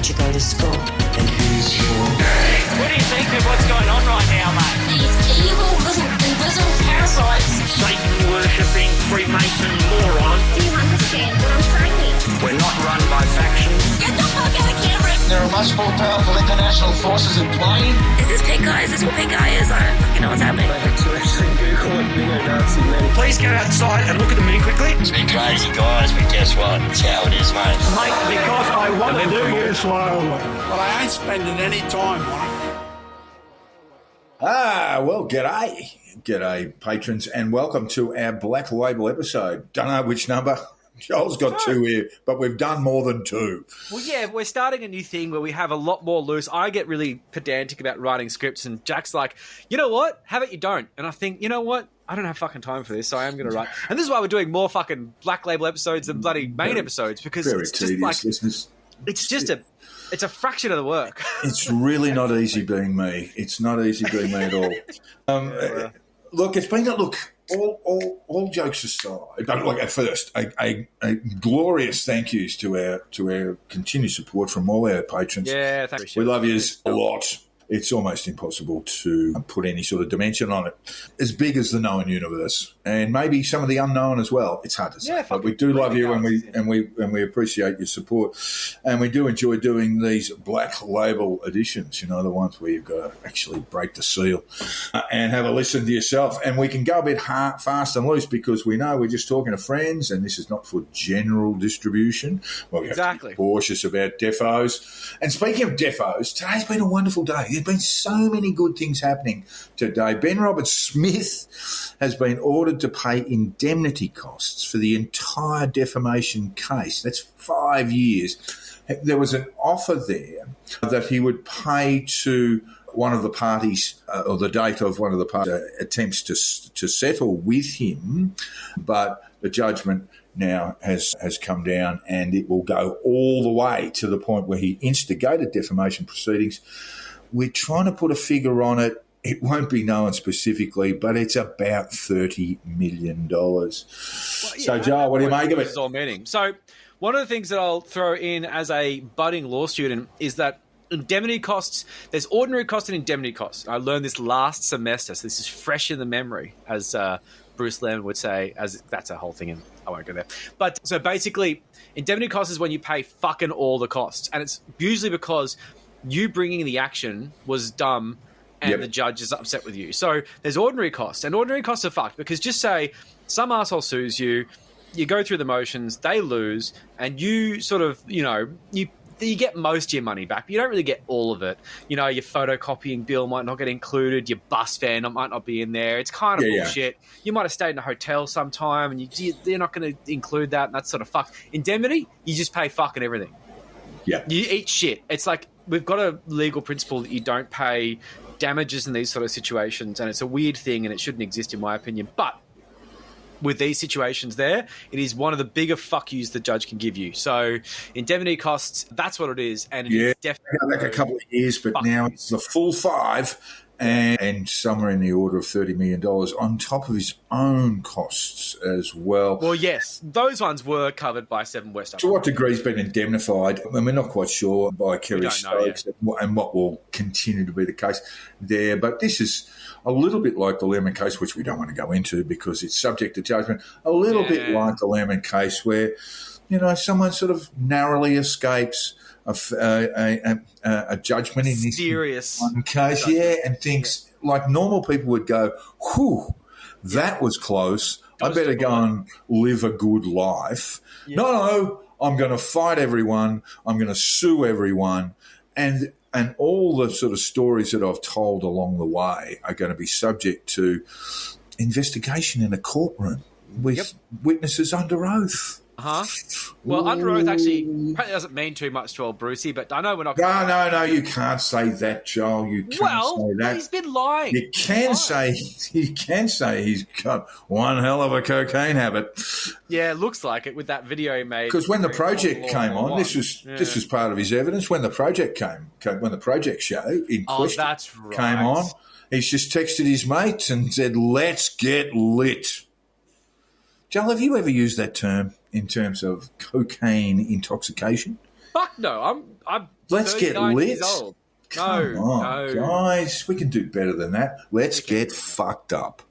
did you go to school? And here's your... What do you think of what's going on right now, mate? These evil little invisible parasites. Satan-worshipping Freemason moron. Do you understand what I'm saying? We're not run by factions. Get the fuck out of camera! There are much more powerful international forces in play. Is this pink guy? Is this what pink guy is? I don't fucking know what's happening. Please go outside and look at the moon quickly. It's been crazy, guys, but guess what? It's how it is, mate. Mate, because I want to do you slowly. Well, I ain't spending any time on it. Well, g'day. G'day, patrons, and welcome to our Black Label episode. Don't know which number. Joel's got two here, but we've done more than two. Well, yeah, we're starting a new thing where we have a lot more loose. I get really pedantic about writing scripts, and Jack's like, you know what? Have it, you don't. And I think, you know what? I don't have fucking time for this, so I am going to write. And this is why we're doing more fucking Black Label episodes than bloody main episodes, because it's just like, it's a fraction of the work. It's really not easy being me. It's not easy being me at all. Look, it's been all jokes aside. But like at first, a glorious thank yous to our continued support from all our patrons. Yeah, thanks. We love yous a lot. It's almost impossible to put any sort of dimension on it. As big as the known universe, and maybe some of the unknown as well. It's hard to say, but we do love you, and we appreciate your support, and we do enjoy doing these Black Label editions. You know, the ones where you've got to actually break the seal and have a listen to yourself. And we can go a bit fast and loose because we know we're just talking to friends, and this is not for general distribution. Well, we have to be cautious about defos. And speaking of defos, today's been a wonderful day. There's been so many good things happening today. Ben Roberts-Smith has been ordered to pay indemnity costs for the entire defamation case. That's 5 years. There was an offer there that he would pay to one of the parties or the date of one of the parties' attempts to settle with him, but the judgment now has come down, and it will go all the way to the point where he instigated defamation proceedings. We're trying to put a figure on it. It won't be known specifically, but it's about $30 million. Well, yeah, so, Joel, what do you make of it? This is all meaning. So one of the things that I'll throw in as a budding law student is that indemnity costs, there's ordinary costs and indemnity costs. I learned this last semester, so this is fresh in the memory, as Bruce Lemon would say, as that's a whole thing, and I won't go there. But so basically, indemnity costs is when you pay fucking all the costs, and it's usually because you bringing the action was dumb and the judge is upset with you. So there's ordinary costs, and ordinary costs are fucked because just say some asshole sues you, you go through the motions, they lose, and you sort of, you know, you get most of your money back, but you don't really get all of it. You know, your photocopying bill might not get included, your bus fare might not be in there. It's kind of bullshit. Yeah. You might have stayed in a hotel sometime, and they're not going to include that, and that's sort of fucked. Indemnity, you just pay fucking everything. Yeah. You eat shit. It's like we've got a legal principle that you don't pay damages in these sort of situations, and it's a weird thing, and it shouldn't exist in my opinion. But with these situations there, it is one of the bigger fuck yous the judge can give you. So indemnity costs, that's what it is. And it is definitely back a couple of years, but now it's the full 5 and somewhere in the order of $30 million on top of his own costs as well. Well, yes, those ones were covered by 7 West. To what degree he's been indemnified, and we're not quite sure by Kerry Stokes and what will continue to be the case there. But this is a little bit like the Lemon case, which we don't want to go into because it's subject to judgment, a little bit like the Lemon case where, you know, someone sort of narrowly escapes a judgment in this serious one case, and thinks like normal people would go, whew, that was close. I better go and live a good life. Yeah. No, I'm going to fight everyone. I'm going to sue everyone. And all the sort of stories that I've told along the way are going to be subject to investigation in a courtroom with witnesses under oath. Well, under oath actually probably doesn't mean too much to old Brucey, but I know we're not going to... No, you can't say that, Joel. You can't say that. He's been lying. You can say he's got one hell of a cocaine habit. Yeah, it looks like it with that video he made. Because when the project came on, this was part of his evidence. When the project show in question came on, he's just texted his mates and said, "Let's get lit." Joel, have you ever used that term in terms of cocaine intoxication? Fuck no. I'm Let's get 39 lit. years old. Come on, no. guys. We can do better than that. Let's get fucked up.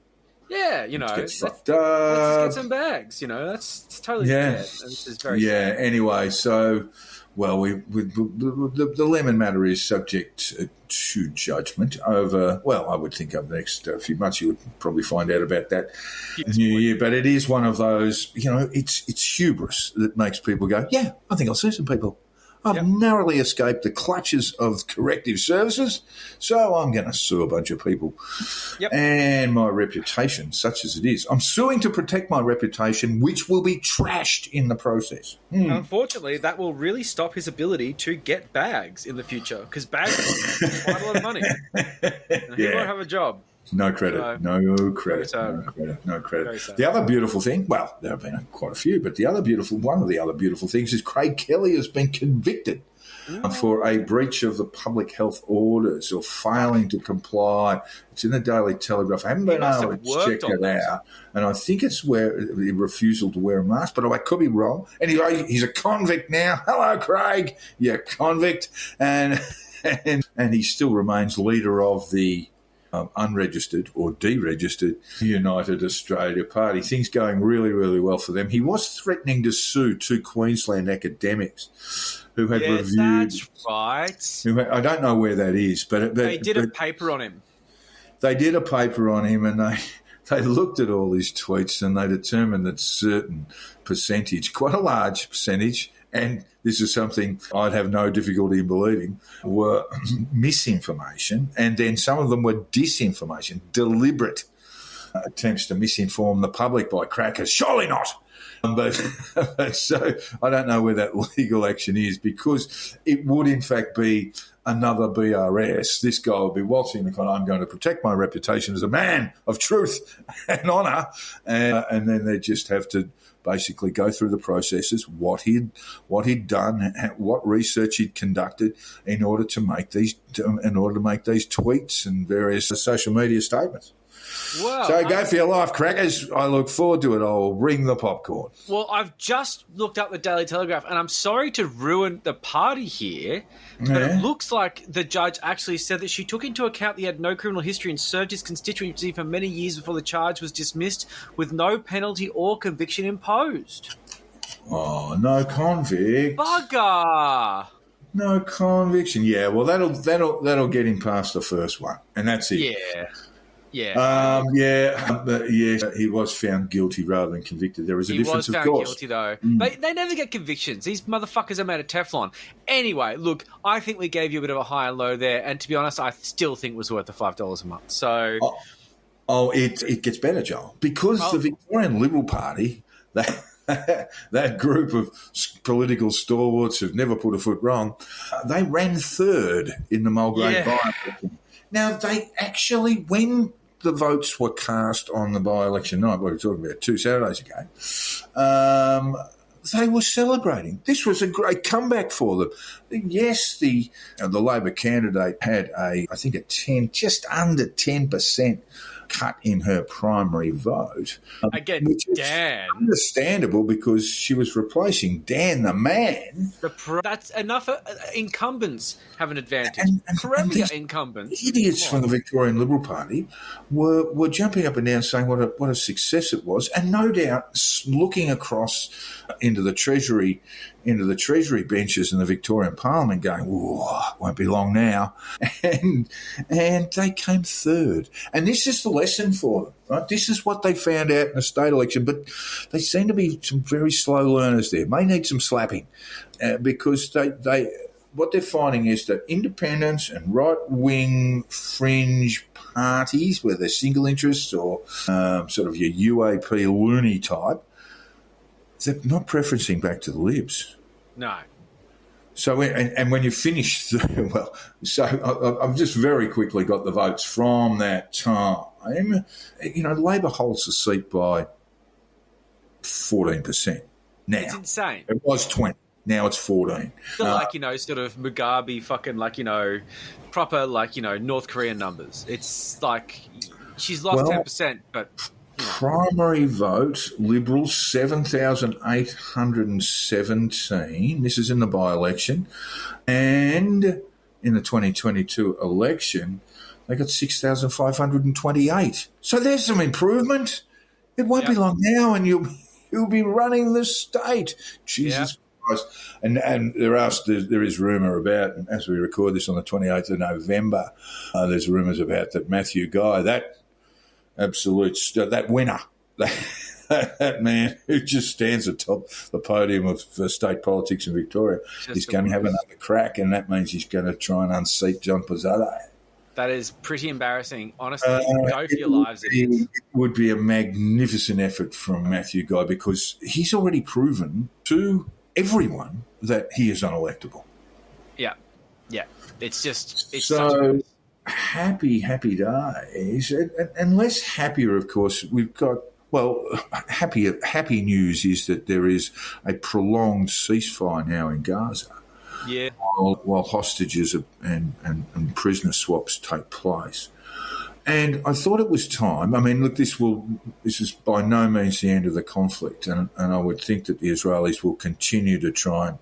Yeah, you know, Let's get fucked let's up. just get some bags. You know, that's totally fair. This is very yeah. sad. Anyway, so the lemon matter is subject to judgment over. Well, I would think over the next few months you would probably find out about that New Year. But it is one of those. You know, it's hubris that makes people go, "Yeah, I think I'll sue some people. I've narrowly escaped the clutches of corrective services, so I'm going to sue a bunch of people." Yep. And my reputation, such as it is, I'm suing to protect my reputation, which will be trashed in the process. Unfortunately, that will really stop his ability to get bags in the future because bags cost quite a lot of money. And he won't have a job. No credit. No credit. The other beautiful thing, well, there have been quite a few, but one of the other beautiful things is Craig Kelly has been convicted for a breach of the public health orders or failing to comply. It's in the Daily Telegraph. I haven't been able to check it out. And I think it's where the refusal to wear a mask, but I could be wrong. Anyway, he's a convict now. Hello, Craig. You convict. And he still remains leader of the unregistered or deregistered United Australia Party. Things going really, really well for them. He was threatening to sue two Queensland academics who had reviewed. That's right. I don't know where that is, but they did a paper on him. They did a paper on him, and they looked at all his tweets and they determined that certain percentage, quite a large percentage, and this is something I'd have no difficulty in believing, were misinformation, and then some of them were disinformation, deliberate attempts to misinform the public by crackers. Surely not. But so I don't know where that legal action is, because it would in fact be another BRS. This guy will be waltzing the corner. I'm going to protect my reputation as a man of truth and honour, and then they just have to basically go through the processes, what he'd done, what research he'd conducted in order to make these tweets and various social media statements. Wow. So go for your life, crackers. I look forward to it. I'll bring the popcorn. Well, I've just looked up the Daily Telegraph, and I'm sorry to ruin the party here, but it looks like the judge actually said that she took into account that he had no criminal history and served his constituency for many years before the charge was dismissed, with no penalty or conviction imposed. Oh, no convict. Bugger! No conviction. Yeah, well, that'll get him past the first one, and that's it. Yeah. He was found guilty rather than convicted. There is a difference, of course. He was found guilty, though. They never get convictions. These motherfuckers are made of Teflon. Anyway, look, I think we gave you a bit of a high and low there, and to be honest, I still think it was worth the $5 a month. So, it gets better, Joel, because the Victorian Liberal Party, that group of political stalwarts who've never put a foot wrong, they ran third in the Mulgrave by-election. Now, they actually, when the votes were cast on the by-election night, what we were talking about 2 Saturdays ago, they were celebrating. This was a great comeback for them. Yes, the Labor candidate had just under 10% cut in her primary vote. Again, which is Dan. Understandable, because she was replacing Dan the man. That's enough. Incumbents have an advantage. And these incumbents, idiots from the Victorian Liberal Party were jumping up and down saying what a success it was, and no doubt looking across into the Treasury benches in the Victorian Parliament going, "Whoa, won't be long now." And they came third. And this is the lesson for them, right? This is what they found out in the state election. But they seem to be some very slow learners there. May need some slapping, because what they're finding is that independents and right-wing fringe parties, whether they're single interests or sort of your UAP loony type, they're not preferencing back to the libs. No. So, and when you finish, I've just very quickly got the votes from that time. Labor holds the seat by 14%. Now, it's insane. It was 20. Now it's 14. Sort of Mugabe fucking, proper, North Korean numbers. It's like she's lost 10%, but... primary vote, Liberals 7,817. This is in the by-election. And in the 2022 election, they got 6,528. So there's some improvement. It won't be long now, and you'll be running the state. Jesus Christ. And there is rumour about, and as we record this on the 28th of November, there's rumours about that Matthew Guy, that winner, that man who just stands atop the podium of state politics in Victoria, is going to have another crack, and that means he's going to try and unseat John Pizzotto. That is pretty embarrassing. Honestly, go for your lives. It would be a magnificent effort from Matthew Guy, because he's already proven to everyone that he is unelectable. Yeah. It's so happy days. And less happier, of course, we've got, happy news is that there is a prolonged ceasefire now in Gaza. Yeah. While hostages and prisoner swaps take place. And I thought it was time. I mean, look, this is by no means the end of the conflict, and I would think that the Israelis will continue to try and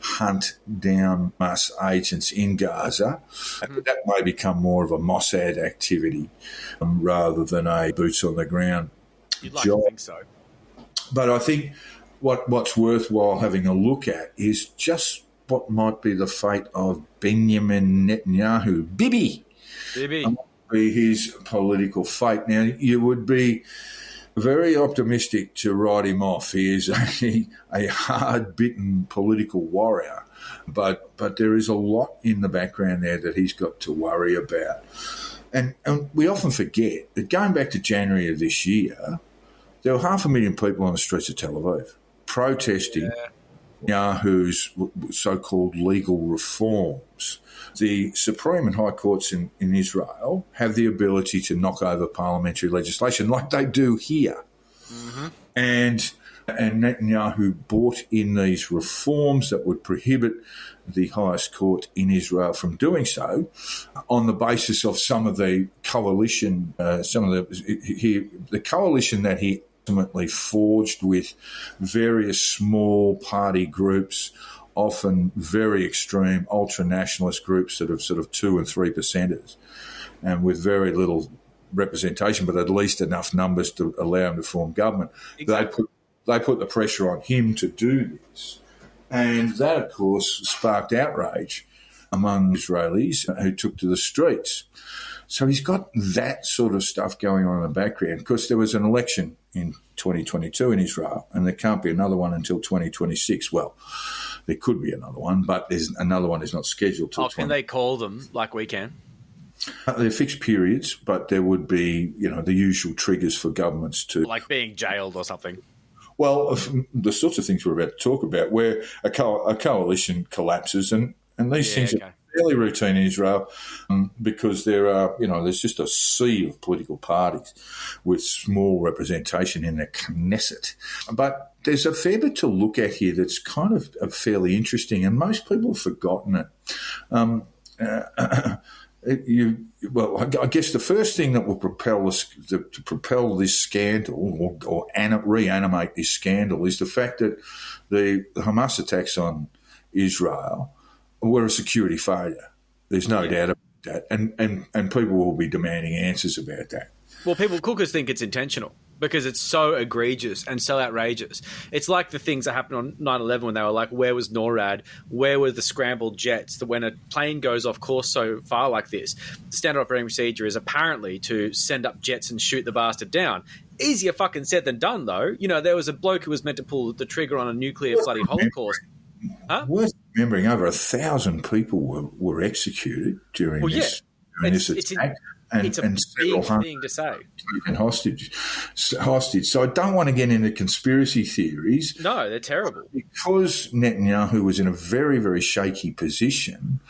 hunt down Hamas agents in Gaza. But that may become more of a Mossad activity rather than a boots on the ground You'd like to think so. But I think what's worthwhile having a look at is just what might be the fate of Benjamin Netanyahu. Bibi. Be his political fate. Now, you would be very optimistic to write him off. He is a hard-bitten political warrior, but there is a lot in the background there that he's got to worry about. And we often forget that going back to January of this year, there were 500,000 people on the streets of Tel Aviv protesting Netanyahu's so-called legal reforms. The Supreme and High Courts in Israel have the ability to knock over parliamentary legislation like they do here. Mm-hmm. And Netanyahu brought in these reforms that would prohibit the highest court in Israel from doing so on the basis of some of the coalition, the coalition that he ultimately forged with various small party groups, often very extreme ultra-nationalist groups that have sort of 2 and 3%ers, and with very little representation, but at least enough numbers to allow him to form government. Exactly. They put the pressure on him to do this. And that, of course, sparked outrage among Israelis who took to the streets. So he's got that sort of stuff going on in the background. Of course, there was an election in 2022 in Israel, and there can't be another one until 2026. Well, there could be another one, but there's another one is not scheduled till. Can they call them like we can? They're fixed periods, but there would be, the usual triggers for governments to, like being jailed or something. Well, the sorts of things we're about to talk about, where a coalition collapses, and these things are fairly routine in Israel because there are, there's just a sea of political parties with small representation in the Knesset. But there's a fair bit to look at here that's kind of fairly interesting, and most people have forgotten it. I guess the first thing that will propel this scandal or reanimate this scandal is the fact that the Hamas attacks on Israel were a security failure. There's no doubt about that, and people will be demanding answers about that. Well, cookers think it's intentional because it's so egregious and so outrageous. It's like the things that happened on 9/11 when they were like, where was NORAD? Where were the scrambled jets? That when a plane goes off course so far like this, the standard operating procedure is apparently to send up jets and shoot the bastard down. Easier fucking said than done, though. There was a bloke who was meant to pull the trigger on a nuclear bloody holocaust. Huh? Worth remembering, over 1,000 people were executed during this attack. It's a big thing to say. And hostage. So I don't want to get into conspiracy theories. No, they're terrible. Because Netanyahu was in a very, very shaky position,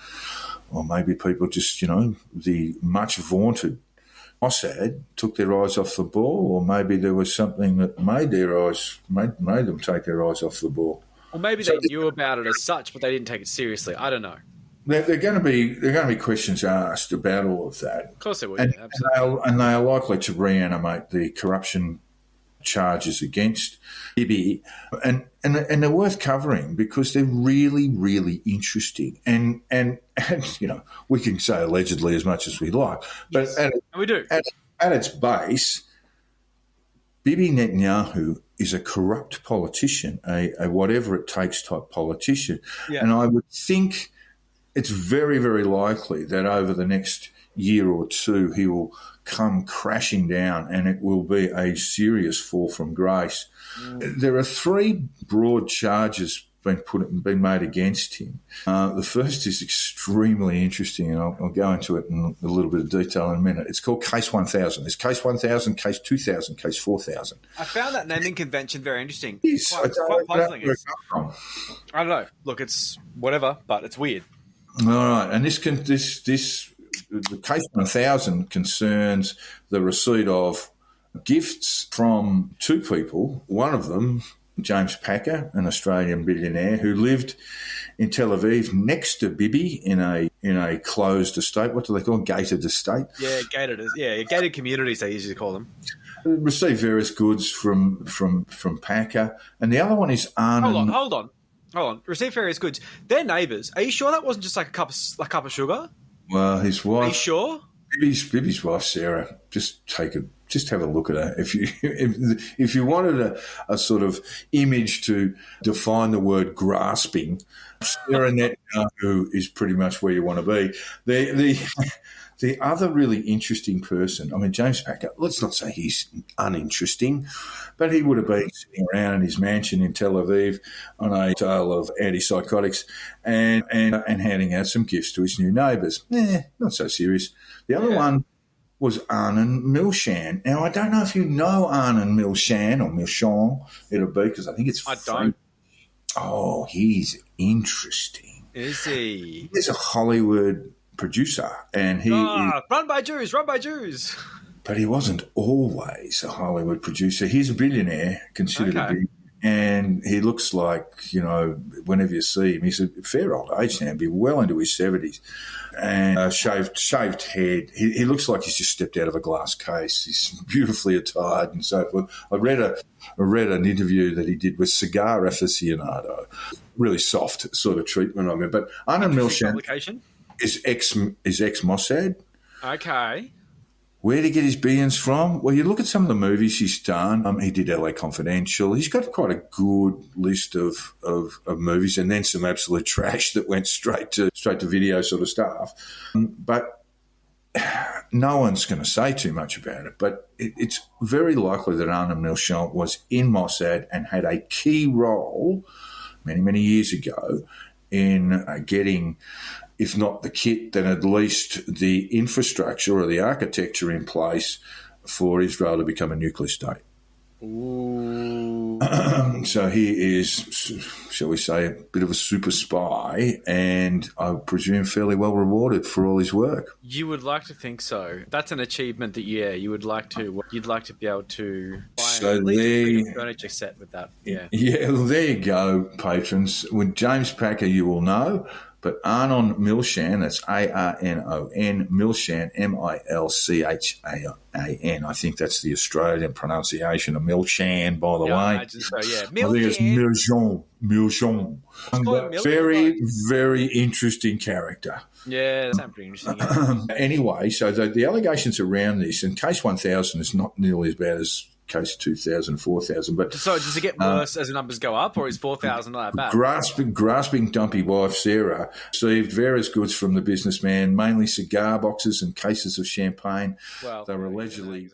or maybe people just, the much vaunted Mossad took their eyes off the ball, or maybe there was something that made them take their eyes off the ball. Or maybe they knew about it as such, but they didn't take it seriously. I don't know. There are going to be questions asked about all of that. Of course there will. And they are likely to reanimate the corruption charges against Bibi, and they're worth covering because they're really, really interesting. And we can say allegedly as much as we like, but yes, we do. At its base, Bibi Netanyahu is a corrupt politician, a whatever it takes type politician, and I would think it's very, very likely that over the next year or two he will come crashing down and it will be a serious fall from grace. There are 3 broad charges been made against him. The first is extremely interesting, and I'll go into it in a little bit of detail in a minute. It's called Case 1000. There's Case 1000, Case 2000, Case 4000. I found that naming convention very interesting. Yes, quite puzzling. I don't know. Look, it's whatever, but it's weird. All right, and the Case 1000 concerns the receipt of gifts from 2 people. One of them, James Packer, an Australian billionaire who lived in Tel Aviv next to Bibi in a closed estate. What do they call it? Gated estate? Yeah, gated communities they usually call them. Received various goods from Packer, and the other one is Arnon. Hold on. Received various goods. They're neighbours. Are you sure that wasn't just like a cup of sugar? Well, his wife. Are you sure? Bibi's wife, Sarah. Just have a look at her. If you wanted a sort of image to define the word grasping, Sarah Netanyahu is pretty much where you want to be. The other really interesting person, I mean, James Packer, let's not say he's uninteresting, but he would have been sitting around in his mansion in Tel Aviv on a tale of antipsychotics and handing out some gifts to his new neighbours. Not so serious. The other one was Arnon Milchan. Now, I don't know if you know Arnon Milchan or Milchan, it'll be, because I think it's I don't. Oh, he's interesting. Is he? He's a Hollywood producer, and he run by Jews. But he wasn't always a Hollywood producer. He's a billionaire, considered a billionaire, and he looks like, whenever you see him, he's a fair old age now, be well into his 70s, and shaved head. He looks like he's just stepped out of a glass case. He's beautifully attired and so forth. I read an interview that he did with Cigar Aficionado. Really soft sort of treatment of him. But Arnon Milchan is ex-Mossad. Okay. Where did he get his billions from? Well, you look at some of the movies he's done. He did LA Confidential. He's got quite a good list of movies, and then some absolute trash that went straight to video sort of stuff. But no one's going to say too much about it. But it's very likely that Arnon Milchan was in Mossad and had a key role many, many years ago in getting, if not the kit, then at least the infrastructure or the architecture in place for Israel to become a nuclear state. Ooh. So he is, shall we say, a bit of a super spy, and I presume fairly well rewarded for all his work. You would like to think so. That's an achievement that you'd like to be able to buy a furniture set with that. Yeah. Yeah, well, there you go, patrons. With James Packer, you will know. But Arnon Milchan, that's Arnon, Milchan, Milchan. I think that's the Australian pronunciation of Milchan, by the way. I imagine so, yeah. I think it's Milchan. Very, very interesting character. Yeah, that sounds pretty interesting. Yeah. Anyway, so the allegations around this, and Case 1000 is not nearly as bad as Case 2000, 4000. But so does it get worse as the numbers go up, or is 4000 not that bad? Grasping dumpy wife Sarah received various goods from the businessman, mainly cigar boxes and cases of champagne. Well, they were allegedly